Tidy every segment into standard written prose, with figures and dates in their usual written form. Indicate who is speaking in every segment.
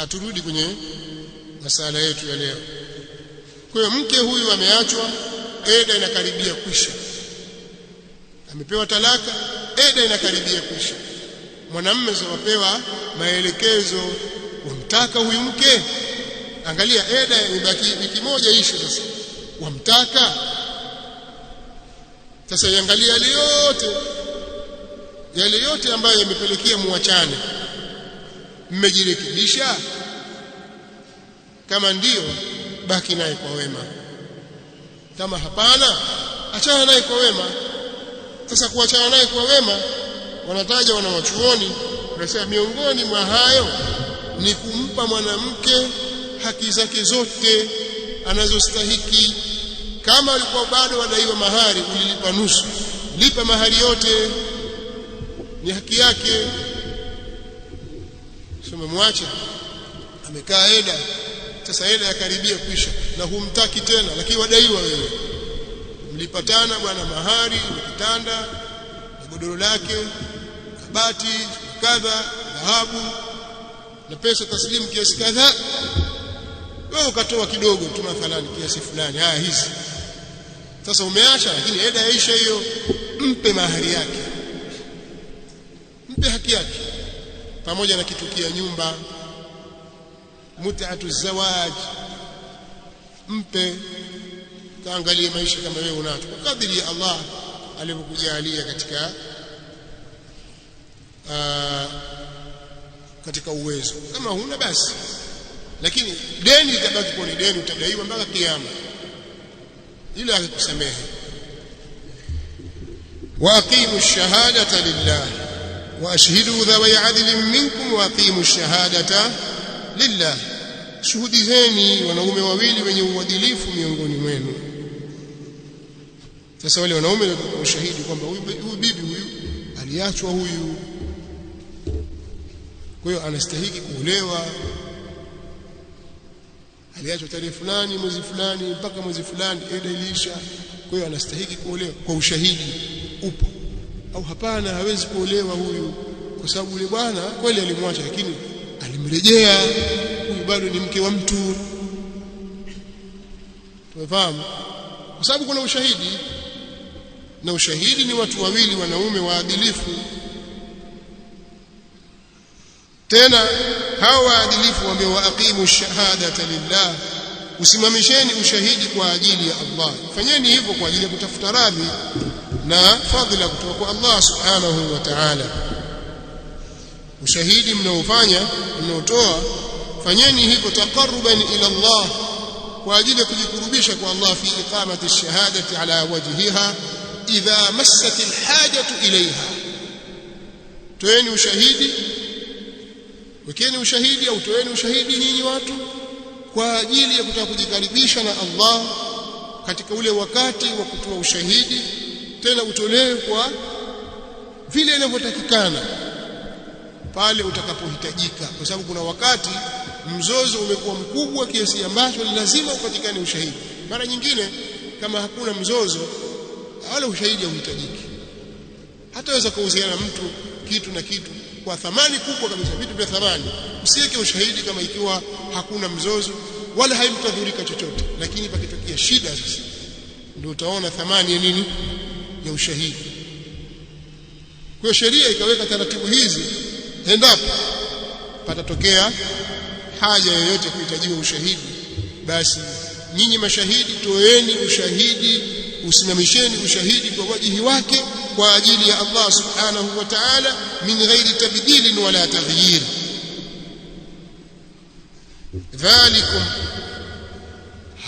Speaker 1: Turudi kwenye masala yetu ya leo. Kwa hiyo mke huyu ameachwa, eda inakaribia kwisha, amepewa talaka, eda inakaribia kwisha. Mwanamume zawapewa maelekezo, wamtaka huyu mke, angalia eda imebaki wiki moja ishe, sasa wamtaka. Sasa angalia yale yote ambayo yamepelekea muachane, mmejirekebisha? Kama ndio, baki naye kwa wema, kama hapana, achana naye kwa wema. Sasa kuachana naye kwa wema, wanataja wanawachuoni, wanasema miongoni mwa hayo ni kumpa mwanamke haki zake zote anazostahiki. Kama alikuwa bado wadaiwa mahari, ulilipa nusu, lipa mahari yote, ni haki yake. Sio mwache amekaa eda, sasa eda yakaribia kwisha na humtaki tena, lakini wadaiwa wewe. Mlipatana bwana mahari, kitanda na godoro lake, kabati kadha, dhahabu na pesa taslimu kiasi kadha, wewe ukatoa kidogo tu, mathalan kiasi fulani, hizi. Sasa umeacha, lakini eda yaisha hiyo, mpe mahari yake, mpe haki yake, pamoja na kitukia nyumba, mut'atu zawaj, mpe. Kaangalie maisha kama wewe unacho, kwa kadiri ya Allah alivyokujalia katika uwezo. Kama huna basi, lakini deni litabaki kwa deni, utadaiwa mpaka kiyama, ila akusamehe. Wa aqimu ash-shahadata lillah wa ashhidu dhawi 'adlin minkum wa aqimu ash-shahadata lillah, shuhudizeni wanaume wawili wenye uadilifu miongoni mwenu. Sasa wale wanaume watakuwa ushahidi kwamba huyu bibi huyu aliachwa huyu, kwa hiyo anastahili kuolewa, aliachwa tarehe fulani mwezi fulani mpaka mwezi fulani, eda iliisha, kwa hiyo anastahili kuolewa kwa ushahidi upo. Au hapana, hawezi kuolewa huyu kwa sababu yule bwana kweli alimwacha, lakini alimrejea, huyu bado ni mke wa mtu. Tumefahamu? Kwa sababu kuna ushahidi, na ushahidi ni watu wawili wanaume waadilifu. Tena hawa waadilifu waambie wa aqimu shahadata lillah, usimamisheni ushahidi kwa ajili ya Allah. Fanyeni hivyo kwa ajili ya kutafuta radhi na fadhila kutoka kwa Allah subhanahu wa ta'ala. Ushahidi mnaotoa fanyeni hivyo taqarruban ila Allah, kwa ajili ya kujikurubisha kwa Allah, fi iqamati ash-shahadati ala wajhiha idha massat al-hajatu ilayha. Toeni ushahidi, wekeni ushahidi au toeni ushahidi nyinyi watu kwa ajili ya kutaka kujikaribisha na Allah katika ule wakati wa kutoa ushahidi, tena utolewe kwa vile inavyotakikana pale utakapohitajika, kwa sababu kuna wakati mzozo umekuwa mkubwa kiasi ambacho lazima upatikane ushahidi. Mara nyingine kama hakuna mzozo, wala ushahidi hauhitajiki. Hataweza kuuziana mtu kitu na kitu kwa thamani kubwa kabisa, vitu vya thamani, usiweke ushahidi kama ikiwa hakuna mzozo wala haimtadhurika chochote. Lakini pakitokea shida, sasa ndio utaona thamani ya nini, ya ushahidi. Kwa hiyo sheria ikaweka taratibu hizi, endapo patatokea haja yoyote kuhitajiwa ushahidi, basi nyinyi mashahidi toeni ushahidi, usimamisheni ushahidi kwa wajihi wake kwa ajili ya Allah subhanahu wa ta'ala, min ghairi tabdilin wala taghyir. Dhalikum,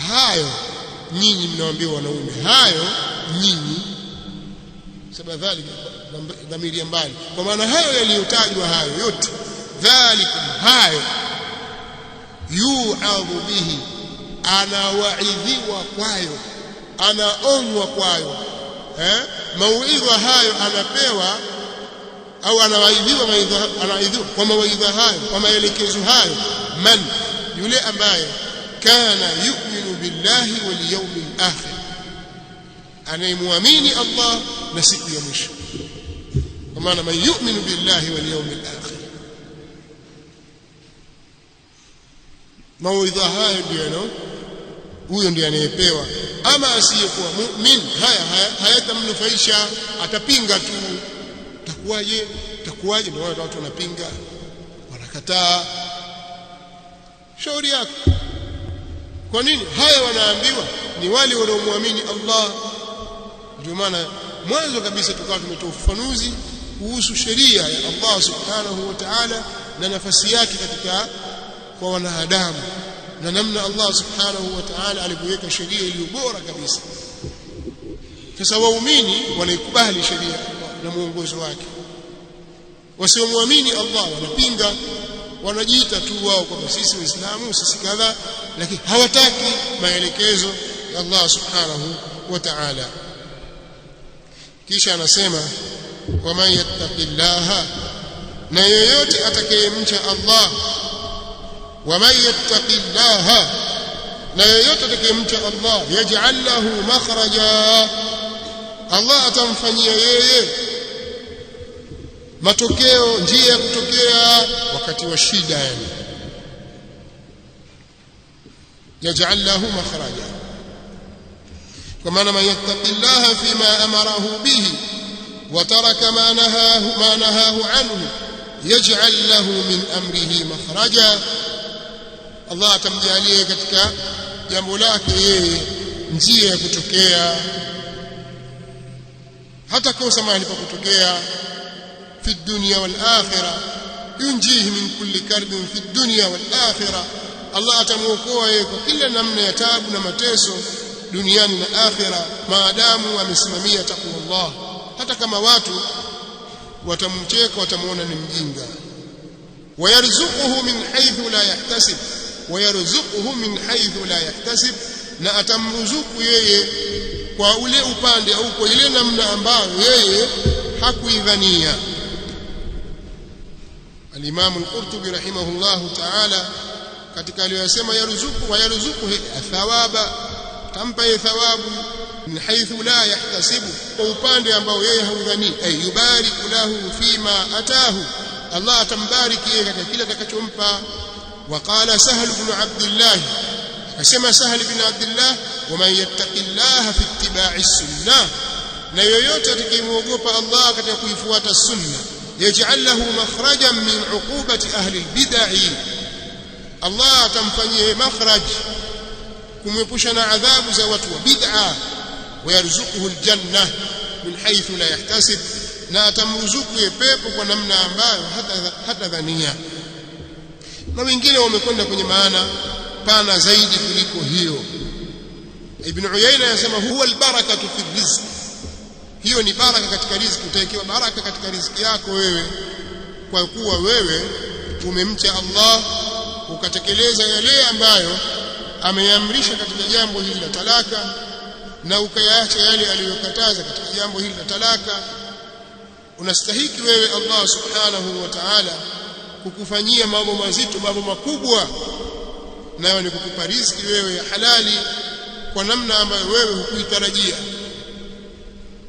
Speaker 1: hayo nyinyi mnawaambia wanaume, hayo nyinyi, sababu dhalika dhamiri ya mbali, kwa maana hayo yaliyotajwa hayo yote, dhalikum, hayo, yu'adhu bihi, anawaidhiwa kwayo, anaonywa kwayo. Mauidha hayo anapewa au anawaidhiwa, anaidhiwa kwa mawaidha hayo, kwa maelekezo hayo, man, yule ambaye kana yu'minu billahi wal yawmil akhir, anayemwamini Allah na siku ya mwisho. Kwa maana man yu'minu billahi wal yawmil akhir, mawaidha haya ndio huyo ndiye anayepewa. Ama asiyekuwa mu'min hayatamnufaisha, atapinga tu. Takuwaje ndio watu wanapinga, wanakataa. Shauri yako. Kwa nini haya wanaambiwa? Ni wale wanaomwamini Allah. Ndio maana mwanzo kabisa tukawa tumetoa ufafanuzi kuhusu sheria ya Allah subhanahu wa ta'ala na nafasi yake katika kwa wanadamu, na namna Allah subhanahu wa ta'ala alivyoweka sheria iliyo bora kabisa. Sasa waumini wanaikubali sheria na muongozo wake, wasiomwamini Allah wanapinga, wanajiita tu wao kwamba sisi Waislamu, sisi kadha, lakini hawataki maelekezo ya Allah subhanahu wa ta'ala. Kisha anasema waman yattaqillaha, na yoyote atakayemcha Allah, waman yattaqillaha, na yoyote atakayemcha Allah, yaj'al lahu makhraja, Allah atamfanyia yeye matokeo, njia ya kutokea wakati wa shida. Yani yaj'al lahu makhraja, kwa maana man yattaqillaha fima amarahu bihi wa taraka ma nahahu anhu yaj'al lahu min amrihi makhraja, Allah atamjalia katika jambo lake yeye njia ya kutokea, hata kosa mahali pa kutokea. fi dunya wal akhirah yunjihi min kulli karbin fi dunya wal akhirah, Allah atamuokoa yeye kwa kila namna ya taabu na mateso duniani na akhira, maadamu amesimamia taqwa. Hata kama watu watamcheka, watamuona ni mjinga. wayarzuquhu min haythu la yahtasib, wayarzuquhu min haythu la yahtasib, na atamruzuku yeye kwa ule upande au kwa ile namna ambayo yeye hakuidhania. Al-Imam Al-Qurtubi rahimahullahu ta'ala katika aliyosema yarzuku wa yarzuku thawaba, tampa yeye thawabu min haythu la yahtasibu, kwa upande ambao yeye haudhani. Ay yubariku lahu fima atahu, Allah atambariki yeye katika kile atakachompa. Waqala Sahl ibn Abdullah, akasema Sahl ibn Abdullah, waman yattaqillaha fi ittiba'i sunnah, na yoyote atakayemwogopa Allah katika kuifuata sunna, yaj'al lahu makhrajan min 'uqubati ahli al-bid'ah, Allah atamfanyia makhraj kumwepusha na adhabu za watu wa bid'a. Wayarzuquhu al-janna min haythu la yahtasib, na atamruzuku pepo kwa namna ambayo hata dhania. Na wengine wamekwenda kwenye maana pana zaidi kuliko hiyo. Ibn Uyayna anasema huwa al-barakatu fi rizq, hiyo ni baraka katika riziki. Utawekewa baraka katika riziki yako wewe kwa kuwa wewe umemcha Allah, ukatekeleza yale ambayo ameamrisha katika jambo hili la talaka, na ukayaacha yale aliyokataza katika jambo hili la talaka. Unastahiki wewe Allah subhanahu wa ta'ala kukufanyia mambo mazito, mambo makubwa, nayo ni kukupa riziki wewe ya halali kwa namna ambayo wewe hukuitarajia.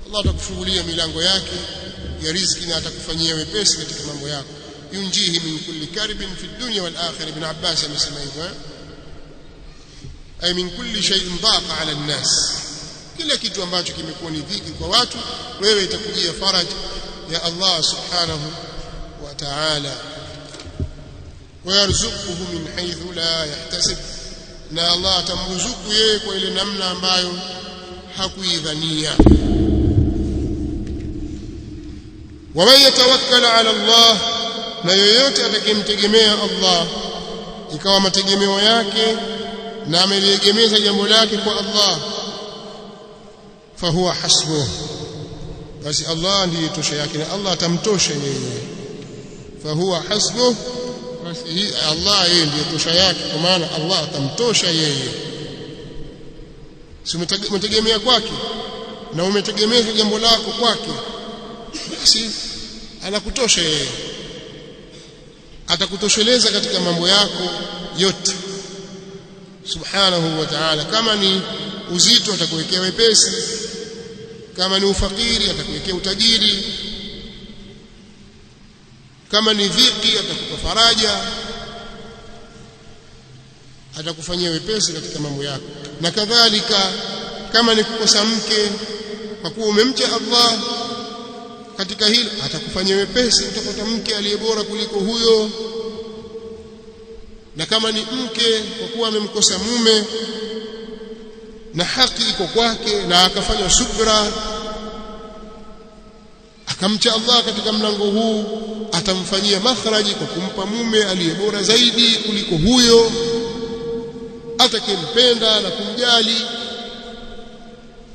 Speaker 1: Allah atakufungulia milango yake ya riziki na atakufanyia wepesi katika mambo yako. Yunjihi min kulli karbin fi dunya wal akhirah. Ibn Abbas amesema hivyo, ay min kulli shay'in daqa ala an-nas, kila kitu ambacho kimekuwa ni dhiki kwa watu, wewe itakujia faraj ya Allah subhanahu wa ta'ala. Wayarzuquhu min haythu la yahtasib, na Allah atamruzuku yeye kwa ile namna ambayo hakuidhania. Waman yatawakkal ala Allah, na yoyote atakayemtegemea Allah ikawa mategemeo yake na ameliegemeza jambo lake kwa Allah, fahuwa hasbuh, basi Allah ndiye tosha yake, na Allah atamtosha yeye. Fahuwa hasbuh, basi Allah yeye ndiye tosha yake, kwa maana Allah atamtosha yeye. Si umetegemea kwake na umetegemeza jambo lako kwake, basi anakutosha yeye, atakutosheleza katika mambo yako yote subhanahu wa ta'ala. Kama ni uzito atakuwekea wepesi, kama ni ufakiri atakuwekea utajiri, kama ni dhiki atakupa faraja, atakufanyia wepesi katika mambo yako. Na kadhalika kama ni kukosa mke, kwa kuwa umemcha Allah katika hilo, atakufanyia wepesi, utapata mke aliye bora kuliko huyo. Na kama ni mke, kwa kuwa amemkosa mume na haki iko kwake na akafanya subra akamcha Allah katika mlango huu, atamfanyia makhraji kwa kumpa mume aliye bora zaidi kuliko huyo, atakempenda na kumjali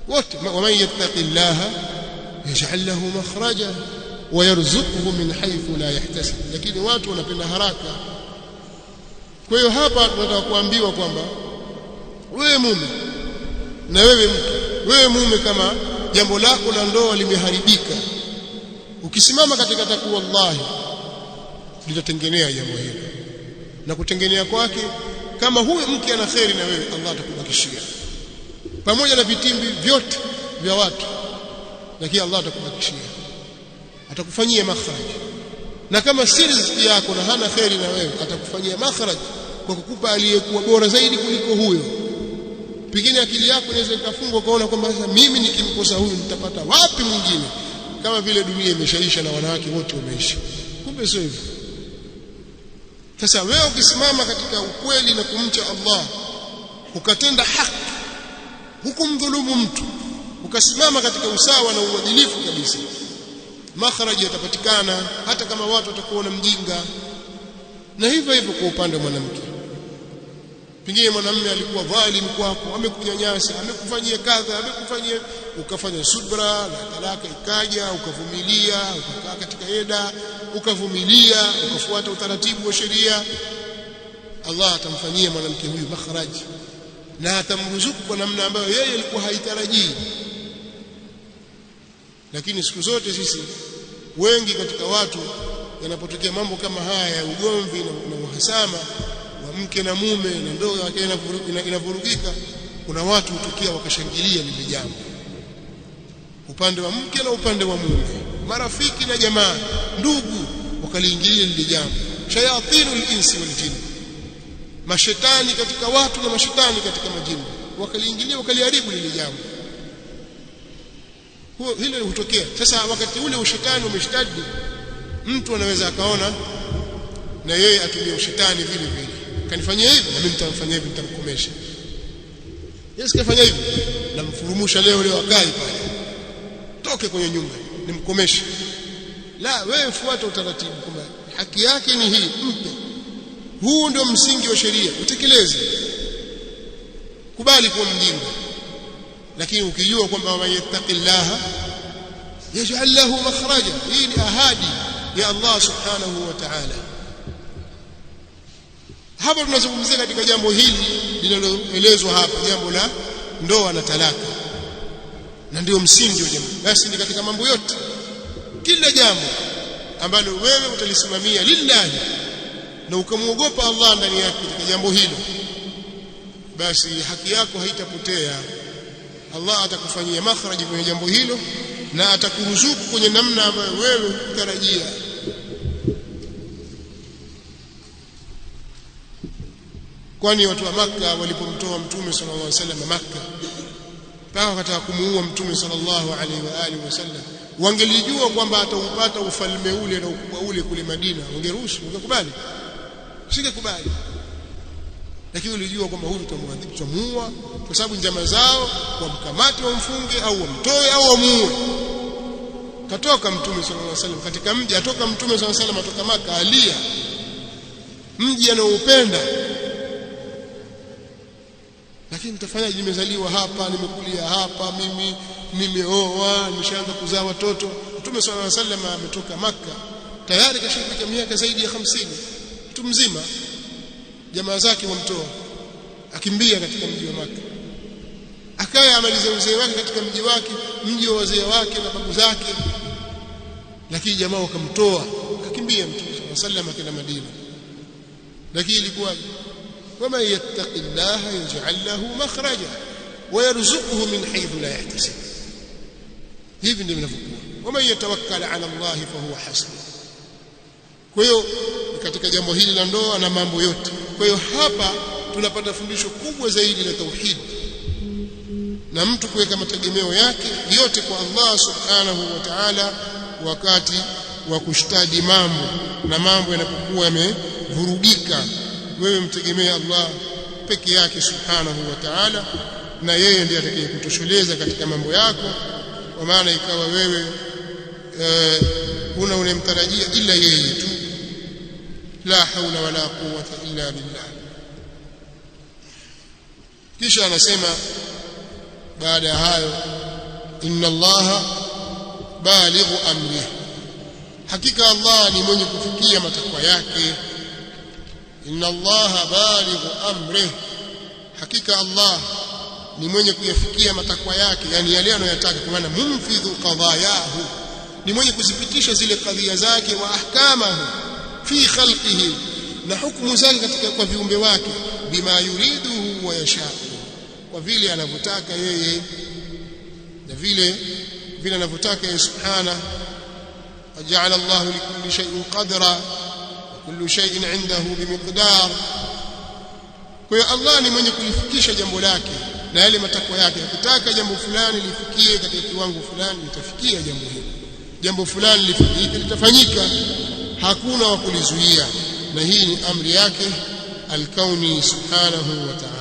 Speaker 1: wote. Waman yattaqillaha yaj'al lahu makhraja wa yarzuquhu min haythu la yahtasib. Lakini watu wanapenda haraka. Kwa hiyo hapa tunataka kuambiwa kwamba wewe mume na wewe mke, wewe mume, kama jambo lako la ndoa limeharibika, ukisimama katika takwa Allah litatengenea jambo hilo, na kutengenea kwake, kama huyo mke ana kheri na wewe, Allah atakubakishia pamoja na vitimbi vyote vya watu, lakini Allah atakubakishia, atakufanyia makhraj. Na kama si riziki yako na hana kheri na wewe, atakufanyia makhraj kwa kukupa aliyekuwa bora zaidi kuliko huyo. Pengine akili yako inaweza ikafungwa kaona kwamba sasa mimi nikimkosa huyu nitapata wapi mwingine, kama vile dunia imeshaisha na wanawake wote wameisha. Kumbe sio hivyo. Sasa wewe ukisimama katika ukweli na kumcha Allah, ukatenda haki, hukumdhulumu mtu, ukasimama katika usawa na uadilifu kabisa, makharaji yatapatikana hata kama watu watakuona mjinga. Na hivyo hivyo kwa upande wa mwanamke. Pengine mwanamume alikuwa dhalim kwako, amekunyanyasa, amekufanyia kadha, amekufanyia, ukafanya subra na talaka ikaja, ukavumilia, ukakaa katika eda, ukavumilia, ukafuata utaratibu wa sheria, Allah atamfanyia mwanamke huyu makharaji na atamruzuku kwa namna ambayo yeye alikuwa haitarajii. Lakini siku zote sisi wengi katika watu, yanapotokea mambo kama haya ya ugomvi na uhasama wa mke na mume na ndoa yake inavurugika, kuna watu hutukia wakashangilia lile jambo, upande wa mke na upande wa mume, marafiki na jamaa, ndugu, wakaliingilia lile jambo. Shayatinul insi wal jinn, mashetani katika watu na mashetani katika majini, wakaliingilia wakaliharibu lile jambo. Hilo hutokea. Sasa wakati ule ushetani umeshtadi, mtu anaweza akaona na yeye atumie ushetani vile vile, kanifanyia hivi na mimi nitamfanyia hivi, nitamkomesha. Yesu kafanya hivi, namfurumusha leo akai pale, toke kwenye nyumba nimkomeshe. La, wewe fuata utaratibu kwamba haki yake ni hii, mpe. Huu ndio msingi wa sheria, utekeleze. Kubali kuwa mjinga, lakini ukijua kwamba man yattaqillaha yaj'al lahu makhraja, hii ni ahadi ya Allah subhanahu wa ta'ala. Hapa tunazungumzia katika jambo hili linaloelezwa hapa, jambo la ndoa na talaka, na ndio msingi wa jambo. Basi ni katika mambo yote, kila jambo ambalo wewe utalisimamia lillahi na ukamwogopa Allah ndani yake katika jambo hilo, basi haki yako haitapotea. Allah atakufanyia makhraji kwenye jambo hilo na atakuruzuku kwenye namna ambayo wewe hutarajia. Kwani watu wa Makka walipomtoa Mtume sallallahu alaihi wasallam Makka, mpaka wakataka kumuua Mtume sallallahu alaihi wa alihi wasallam, wangelijua kwamba ataupata ufalme ule na ukubwa ule kule Madina, wangeruhusu, wangekubali? Singekubali. Lakini walijua kwamba huyu tutamwadhibu, tutamuua, kwa sababu njama zao wamkamate, wamfunge au wamtoe au wamuue. Katoka Mtume sallallahu alaihi wasallam katika mji, atoka Mtume sallallahu alaihi wasallam atoka Makka, alia, mji anaoupenda. Lakini nitafanyaje? Nimezaliwa hapa, nimekulia hapa, mimi nimeoa, nimeshaanza kuzaa watoto. Mtume sallallahu alaihi wasallam ametoka Makka tayari kashafika miaka zaidi ya 50, mtu mzima. Jamaa zake wamtoa, akimbia katika mji wa Makka, akaya amalize uzee wake katika mji wake, mji wa wazee wake na babu zake. Lakini jamaa wakamtoa, akakimbia Mtume sallallahu alaihi wasallam akaenda Madina. Lakini ilikuwa ومن يتق الله يجعل له مخرجا ويرزقه من حيث لا يحتسب. hivi ndivyo vinavyokuwa. ومن يتوكل على الله فهو حسبه. Kwa hiyo katika jambo hili la ndoa na mambo yote, kwa hiyo hapa tunapata fundisho kubwa zaidi la tauhid na mtu kuweka mategemeo yake yote kwa Allah subhanahu wa ta'ala wakati wa kushtadi mambo na mambo yanapokuwa yamevurugika. Wewe mtegemee Allah peke yake subhanahu wa ta'ala, na yeye ndiye atakayekutosheleza katika mambo yako, kwa maana ikawa wewe huna unemtarajia ila yeye tu. La haula wala quwwata illa billah. Kisha anasema baada ya hayo, inna Allaha balighu amrihi, hakika Allah ni mwenye kufikia matakwa yake. Inna Allaha balighu amrihi, hakika Allah ni mwenye kuyafikia matakwa yake, yani yale anayotaka, kwa maana munfidhu qadayahu, ni mwenye kuzipitisha zile kadhia zake, wa ahkamahu fi khalqihi, na hukumu zake katika kwa viumbe wake, bima yuriduhu wa yashau, kwa vile anavyotaka yeye na vile anavyotaka yeye subhanahu. Waja'ala Allahu likulli shay'in qadra wa kullu shay'in 'indahu bimiqdar. Kwa hiyo Allah ni mwenye kulifikisha jambo lake na yale matakwa yake. Akitaka jambo fulani lifikie katika kiwango fulani, litafikia jambo hilo. Jambo fulani lifanyike, litafanyika, hakuna wa kulizuia, na hii ni amri yake al-kauni subhanahu wa ta'ala.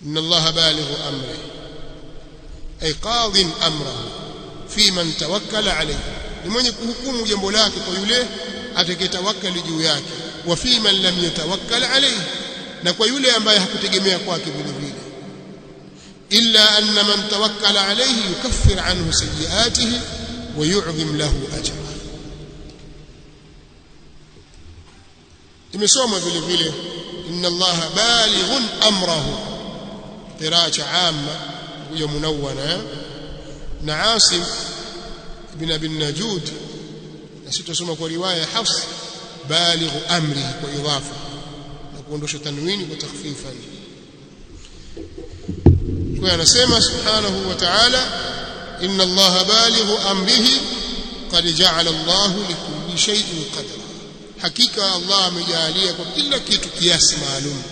Speaker 1: inna Allaha balighu amri ay qadin amrahu fi man tawakkala alayhi, ni mwenye kuhukumu jambo lake kwa yule atakayetawakkali juu yake, wa fi man lam yatawakkal alayhi, na kwa yule ambaye hakutegemea kwake vile vile. illa anna man tawakkala alayhi yukaffir anhu sayiatihi wa yu'dhim lahu ajra. imesoma vile vile inna Allaha balighun amrahu, qira'a amma huyo munawwana na Asim ibn Abi Najud, na sitasoma kwa riwaya Hafs balighu amri kwa idhafa na kuondosha tanwini kwa takhfifan. Kwa anasema subhanahu wa ta'ala, inna Allaha balighu amrihi qad ja'ala Allahu likulli shay'in qadra, hakika Allah amejalia kwa kila kitu kiasi maalum.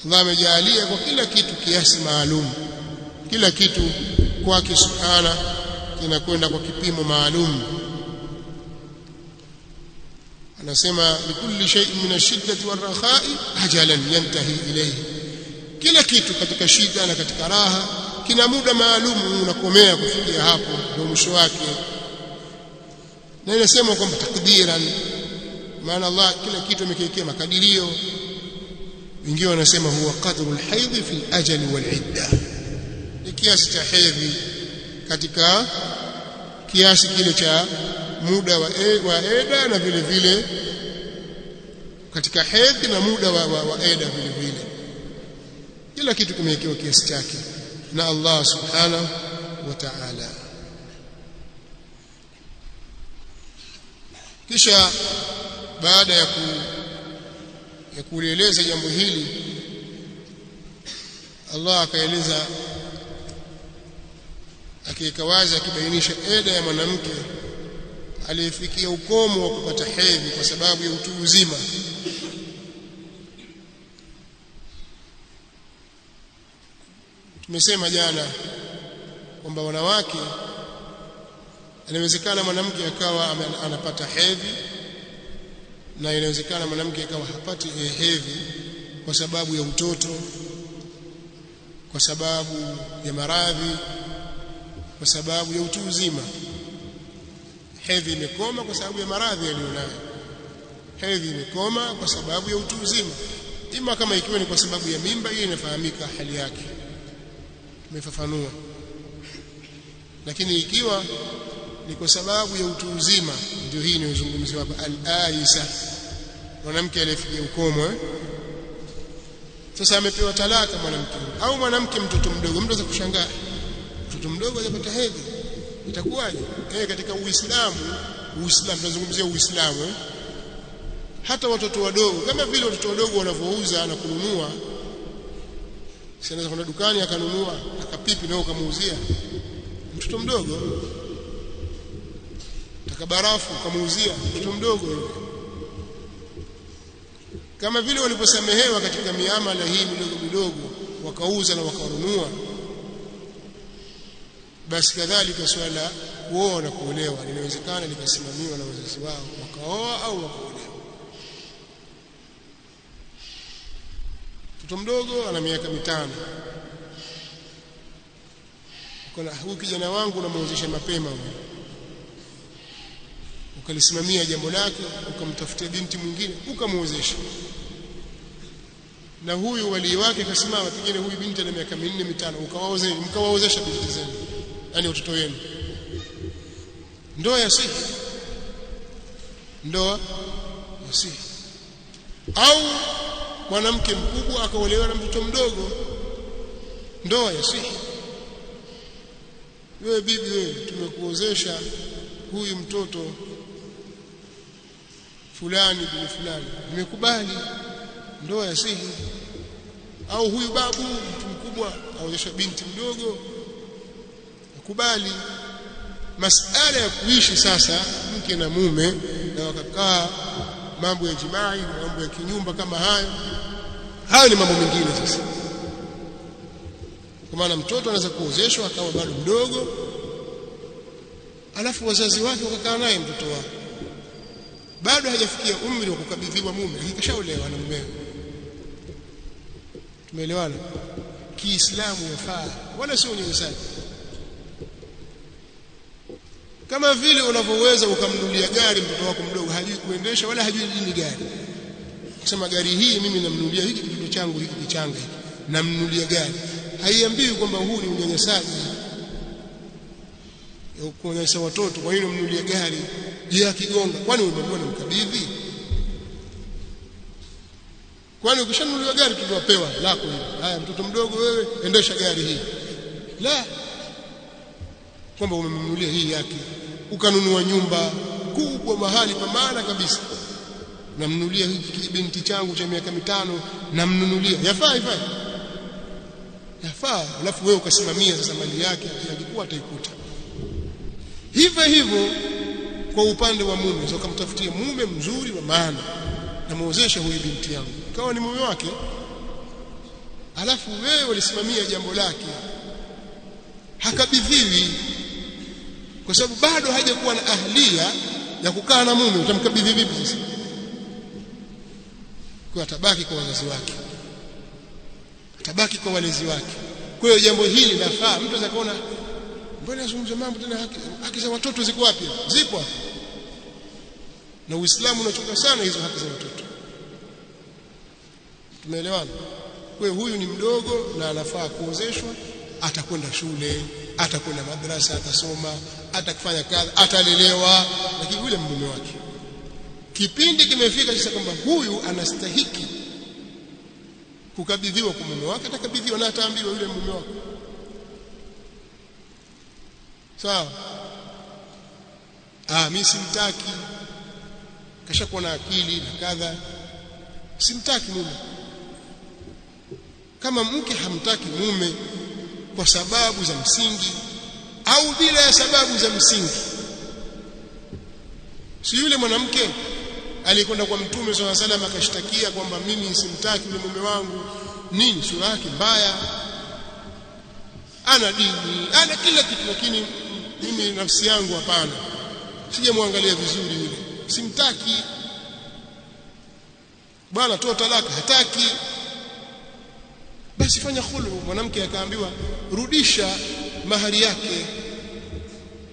Speaker 1: Allah amejalia kwa kila kitu kiasi maalum, kila kitu kwake subhana kinakwenda kwa kipimo maalum. Anasema likulli shay'in min ash-shiddati war-rakha'i ajalan yantahi ilayhi, kila kitu katika shida na katika raha kina muda maalum unakomea kufikia hapo, ndio mwisho wake. Na inasema kwamba takdiran, maana Allah kila kitu amekiwekea makadirio. Wengine wanasema huwa qadru al-hayd fi al-ajali wal-idda, ni kiasi cha hedhi katika kiasi kile cha muda wa eda, na vile vile katika hedhi na muda wa eda vile vile. Kila kitu kimewekewa kiasi chake na Allah subhanahu wa ta'ala. Kisha baada ya kueleza jambo hili, Allah akaeleza akiweka wazi, akibainisha eda ya mwanamke aliyefikia ukomo wa kupata hedhi kwa sababu ya utu uzima. Tumesema jana kwamba wanawake, inawezekana mwanamke akawa anapata hedhi na inawezekana mwanamke akawa hapati hedhi kwa sababu ya utoto, kwa sababu ya maradhi, kwa sababu ya utu uzima. Hedhi imekoma kwa sababu ya maradhi aliyonayo, hedhi imekoma kwa sababu ya utu uzima. Ima kama ikiwa ni kwa sababu ya mimba, hii inafahamika hali yake, tumefafanua. Lakini ikiwa ni kwa sababu ya utu uzima, ndio hii inayozungumziwa hapa, al-aisa, mwanamke aliyefikia ukomo. Sasa amepewa talaka mwanamke, au mwanamke mtoto mdogo. Mtu anaweza kushangaa, mtoto mdogo hajapata hedhi, itakuwaje? Katika Uislamu tunazungumzia Uislamu, hata watoto wadogo, kama vile watoto wadogo wanavyouza na kununua. Si anaweza kwenda dukani akanunua akapipi na ukamuuzia mtoto mdogo, takabarafu ukamuuzia mtoto mdogo yule. kama vile waliposamehewa katika miamala hii midogo midogo wakauza na wakanunua, basi kadhalika swala kuoa na kuolewa linawezekana likasimamiwa na wazazi wao, wakaoa au wakaolewa. Mtoto mdogo ana miaka 5, kuna huyu kijana wangu unamuozesha mapema huyu, ukalisimamia jambo lake, ukamtafutia binti mwingine ukamuozesha, na huyu wali wake akasimama, pengine huyu binti ana miaka 4 5, mkawaozesha binti zenu, yani watoto wenu, ndoa yasihi, ndoa yasihi. Au mwanamke mkubwa akaolewa na mtoto mdogo, ndoa yasihi. Wewe bibi, wewe tumekuozesha huyu mtoto fulani bin fulani, nimekubali, ndoa yasihi. Au huyu babu mtu mkubwa aozesha binti mdogo, akubali. Masala ya kuishi sasa mke na mume na wakakaa mambo ya jimai na mambo ya kinyumba kama hayo ni mambo mengine sasa. Kwa maana mtoto anaweza kuozeshwa akawa bado mdogo, alafu wazazi wake wakakaa naye mtoto wao bado hajafikia umri wa kukabidhiwa mume, akishaolewa na mume. Tumeelewana? Kiislamu yafaa, wala sio unyanyasaji. Kama vile unavyoweza ukamnunulia gari mtoto wako mdogo, hajui kuendesha wala hajui nini gari, kusema gari hii mimi namnunulia hiki kitoto changu hiki kichanga hiki, namnunulia gari, haiambii kwamba huu ni unyanyasaji ya kuonyesha watoto. Kwa hiyo mnunulia gari, je, akigonga kwani umemwona mkabidhi? Kwani ukishanunulia gari tuliwapewa lako hili, haya mtoto mdogo wewe endesha gari hii? La, kwamba umemnunulia hii yake. Ukanunua nyumba kubwa mahali pa maana kabisa, namnunulia hiki binti changu cha miaka 5, namnunulia, yafaa? Yafaa. Alafu wewe ukasimamia sasa mali yake, alikuwa ataikuta. Hivyo kwa upande wa mume, sio kumtafutia mume mzuri wa maana, na muozesha huyu binti yangu, kawa ni mume wake, alafu wewe ulisimamia jambo lake, hakabidhiwi kwa sababu bado hajakuwa na ahlia ya kukaa na mume. Utamkabidhi vipi sasa? Kwa atabaki kwa wazazi wake, atabaki kwa walezi wake. Kwa hiyo jambo hili lafaa. Mtu akaona mbona azungumza mambo tena, haki za watoto ziko wapi? Zipo. Na Uislamu unachoka sana hizo haki za watoto. Tumeelewana? Kwa hiyo huyu ni mdogo na anafaa kuozeshwa, atakwenda shule, atakwenda madrasa, atasoma, atakufanya kazi, atalelewa, lakini yule mume wake. Kipindi kimefika sasa kwamba huyu anastahiki kukabidhiwa kwa mume wake, atakabidhiwa na ataambiwa yule mume wake. Sawa? Mimi simtaki, kashakuwa na akili na kadha, simtaki mume. Kama mke hamtaki mume kwa sababu za msingi au bila ya sababu za msingi, si yule mwanamke alikwenda kwa Mtume sallallahu alaihi wasallam akashtakia kwamba mimi simtaki yule mume wangu, nini sura yake mbaya, ana dini, ana kila kitu, lakini mimi nafsi yangu hapana, sijamwangalia vizuri yule, simtaki bwana, toa talaka, hataki. Basi fanya khulu. Mwanamke akaambiwa rudisha mahari yake.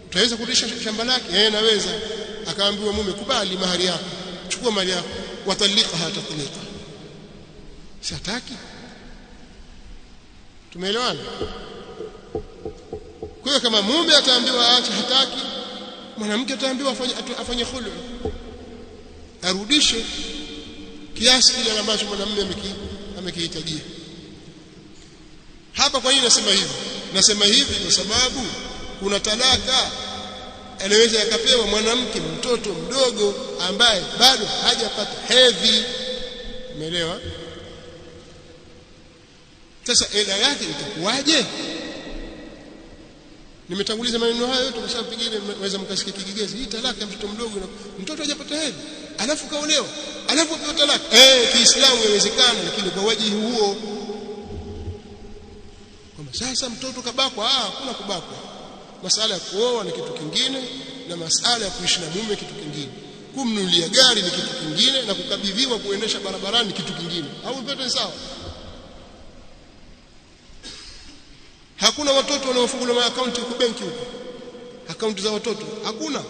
Speaker 1: Utaweza kurudisha shamba lake? Naweza. Akaambiwa mume, kubali mahari yako, chukua mali yako, watalikaha tatlika. Sitaki. Tumeelewana? Kwa hiyo kama mume ataambiwa aache, hataki, mwanamke ataambiwa afanye khulu, arudishe kiasi kile ambacho mwanamume amekihitajia. Hapa kwa nini nasema hivi? Nasema hivi kwa sababu kuna talaka anaweza yakapewa mwanamke mtoto mdogo ambaye bado hajapata hedhi. Umeelewa? Sasa ela yake itakuwaje? Nimetanguliza maneno hayo yote kwa sababu pengine mweza mkasikia kigegezi. Hii talaka ya mtoto mdogo, mtoto hajapata hedhi, alafu kaolewa, alafu apewe talaka. Kiislamu inawezekana, lakini kwa wajihi huo kwamba sasa mtoto kabakwa. Hakuna kubakwa. Masala ya kuoa ni kitu kingine na masala ya kuishi na mume kitu kingine. Kumnunulia gari ni kitu kingine na kukabidhiwa kuendesha barabarani ni kitu kingine. Au vyote sawa? Hakuna watoto wanaofunguliwa akaunti huko benki huko. Akaunti za watoto hakuna.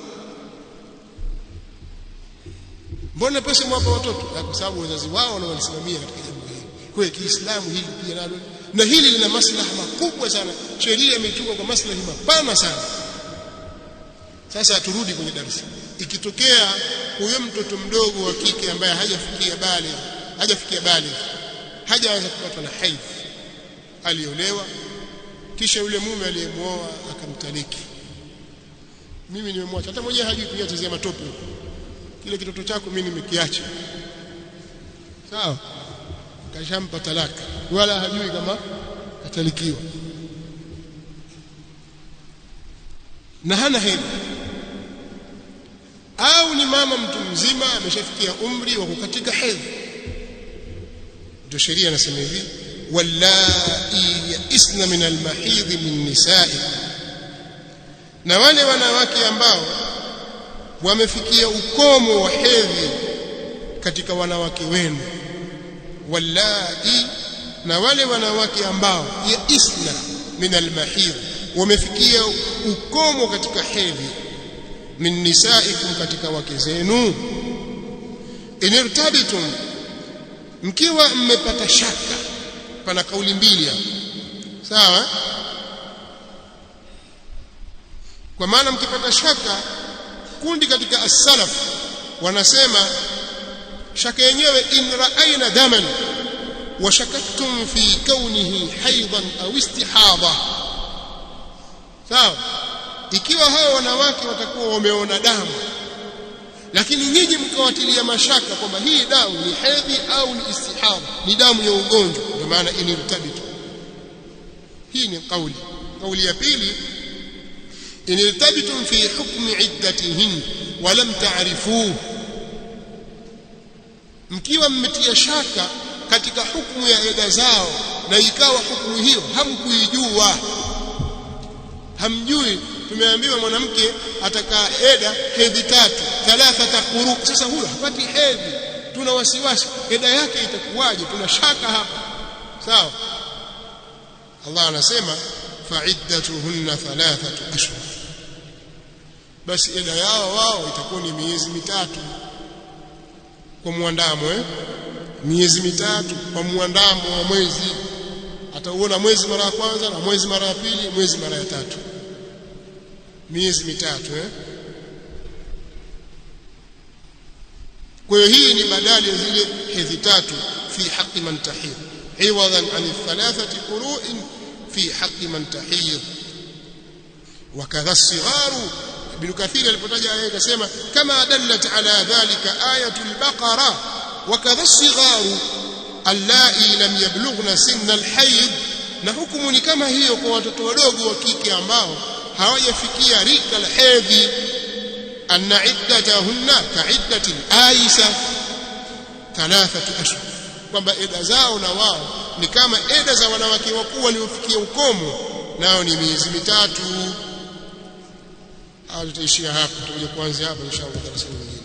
Speaker 1: Mbona pesa mwapa watoto? Kwa sababu wazazi wao wanawasimamia katika jambo hili. Kwa hiyo Kiislamu hili pia nalo, na hili lina maslaha makubwa sana. Sheria imetunga kwa maslahi mapana sana. Sasa turudi kwenye darasa. Ikitokea huyo mtoto mdogo wa kike ambaye hajafikia bale, hajaanza kupatwa na haidh, aliolewa, kisha yule mume aliyemuoa akamtaliki. Mimi nimemwacha, hata mwenyewe hajui kuyatazia matope. Kile kitoto chako mimi nimekiacha. Sawa? Kashampa talaka. Wala hajui kama atalikiwa. Na hana hedhi. Au ni mama mtu mzima ameshafikia umri wa kukatika hedhi. Ndio sheria inasema hivi, wallai yasna min almahidh min nisa'i, na wale wanawake ambao wamefikia ukomo wa hedhi katika wanawake wenu. Wallai, na wale wanawake ambao yasna min almahidh, wamefikia ukomo katika hedhi, min nisaikum, katika wake zenu. Inirtabitum, mkiwa mmepata shaka. Pana kauli mbili hapa, sawa? Kwa maana mkipata shaka, kundi katika as-salaf wanasema shaka yenyewe, in ra'ayna daman wa shakaktum fi kaunihi haidan au istihadha. Sawa? Ikiwa hao wanawake watakuwa wameona damu, lakini nyinyi mkawatilia mashaka kwamba hii damu ni hedhi au ni istihadha, ni damu ya ugonjwa, ndio maana inirtabitu. Hii ni kauli ya pili, inirtabitum fi hukmi iddatihin wa lam ta'rifuhu, mkiwa mmetia shaka katika hukumu ya eda zao na ikawa hukumu hiyo hamkuijua. Hamjui. Tumeambiwa mwanamke atakaa eda hedhi 3, 3 quru. Sasa huyo hapati hedhi, tuna wasiwasi eda yake itakuwaje, tuna shaka hapa. Sawa? Allah anasema fa'iddatuhunna 3 ashhur, basi eda yao wao itakuwa ni miezi 3 kwa muandamo. Miezi 3 kwa muandamo wa mwezi. Atauona mwezi mara ya kwanza na mwezi mara ya pili, mwezi mara ya 3. Miezi 3. Kwa hiyo hii ni badali ya zile hedhi 3 fi haqqi man tahid, iwadan an 3 qurun fi haqqi man tahid. Wakadha as-sigharu, Ibn Kathir alipotaja aya akasema kama dallat ala dhalika ayatul baqara, wakadha as-sigharu allai lam yablughna sinna al-hayd, na hukumu ni kama hiyo kwa watoto wadogo wa kike ambao hawajafikia rika la hedhi. Anna iddatahunna ka'iddati al-aisa 3 ashhur, kwamba eda zao na wao ni kama eda za wanawake wakuu waliofikia ukomo, nao ni miezi 3. Tutaishia hapa, tutakuja kuanza hapa inshallah darasa lingine.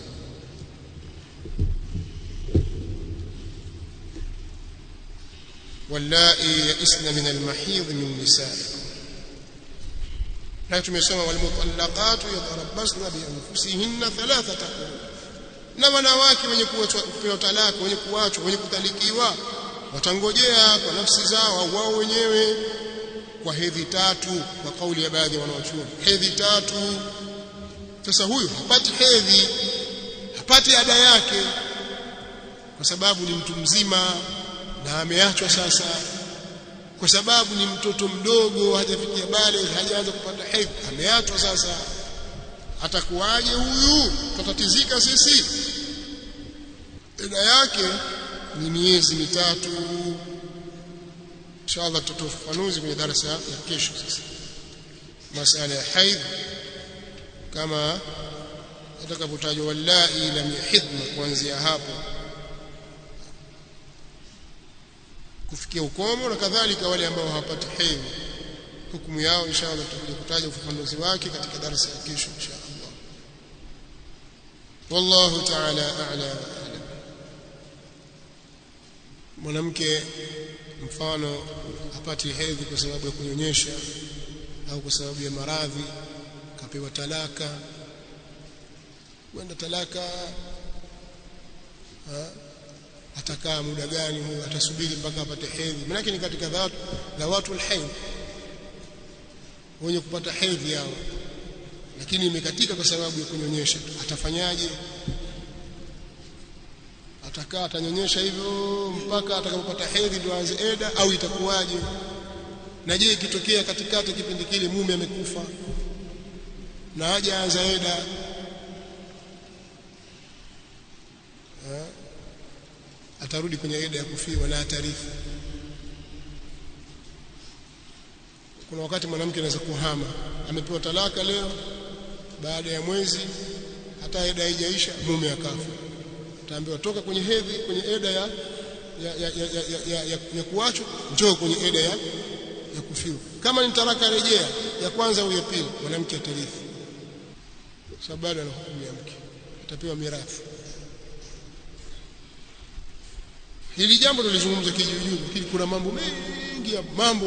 Speaker 1: Wallai yasna min al-mahidh min nisaikum, na tumesoma walmutallaqatu yatarabbasna bi anfusihinna 3 quru, na wanawake wenye kupewa talaka, wenye kuachwa, wenye kutalikiwa watangojea kwa nafsi zao au wao wenyewe kwa hedhi 3, kwa kauli ya baadhi ya wanawachuoni hedhi 3. Sasa huyu hapati hedhi, hapati ada yake kwa sababu ni mtu mzima na ameachwa sasa, kwa sababu ni mtoto mdogo hajafikia bale, hajaanza kupata hedhi, ameachwa sasa. Atakuwaje huyu? Tutatizika sisi. Eda yake ni miezi 3. Inshallah tutafafanuzi kwenye darasa ya kesho sasa masala ya haidh, kama atakapotajwa wallai lam yahidna, kuanzia hapo kufikia ukomo, na kadhalika wale ambao hawapati hedhi hukumu yao inshallah tutakuja kutaja ufafanuzi wake katika darasa ya kesho inshallah. Wallahu ta'ala a'la wa a'lam. Mwanamke mfano hapati hedhi kwa sababu ya kunyonyesha au kwa sababu ya maradhi, kapewa talaka, kwenda talaka, atakaa muda gani huyo? Atasubiri mpaka apate hedhi? Maana ni katika dhawatul hayd, wenye kupata hedhi yao, lakini imekatika kwa sababu ya kunyonyesha, atafanyaje? Atakaa atanyonyesha hivyo mpaka atakapopata hedhi ndio aanze eda, au itakuwaje? Na je, ikitokea katikati kipindi kile mume amekufa na haja aanza eda, atarudi kwenye eda ya kufiwa na atarifu? Kuna wakati mwanamke anaweza kuhama, amepewa talaka leo, baada ya mwezi hata eda haijaisha mume akafa, ataambiwa toka kwenye hedhi, kwenye eda ya kuachwa, njoo kwenye eda ya kufiwa. Kama ni talaka rejea ya kwanza au ya pili, mwanamke atarifu, sababu bado ana hukumu ya mke, atapewa mirathi. Hili jambo tulizungumza kijujuu, lakini kuna mambo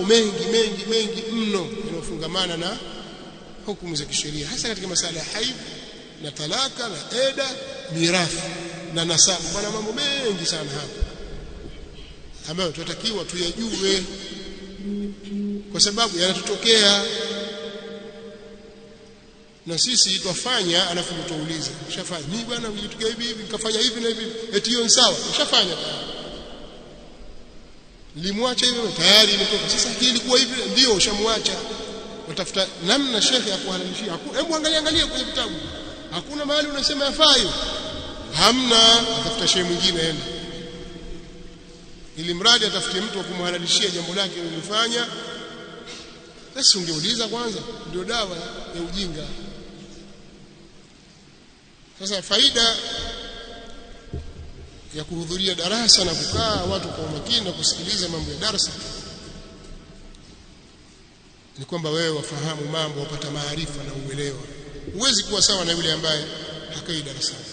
Speaker 1: mengi mno yanayofungamana na hukumu za kisheria, hasa katika masala ya haid na talaka na eda, mirathi na nasabu. Kuna mambo mengi sana hapa ambayo tunatakiwa tuyajue, kwa sababu yanatutokea na sisi twafanya, alafu tuulize ushafanya mimi bwana, ulitokea hivi nikafanya hivi na hivi, eti hiyo ni sawa? Ushafanya limwacha hivyo tayari imetoka. Sasa hii ilikuwa hivi, ndio ushamwacha. Utafuta namna shekhi ya kuhalalishia. Hebu angalia kwenye vitabu, hakuna mahali unasema yafai, hamna. Utafuta shehe mwingine ende, ili mradi atafutie mtu wa kumhalalishia jambo lake lilifanya. Sasa ungeuliza kwanza, ndio dawa ya ujinga. Sasa faida ya kuhudhuria darasa na kukaa watu kwa umakini na kusikiliza mambo ya darasa ni kwamba wewe wafahamu mambo, wapata maarifa na uelewa. Huwezi kuwa sawa na yule ambaye hakai darasani.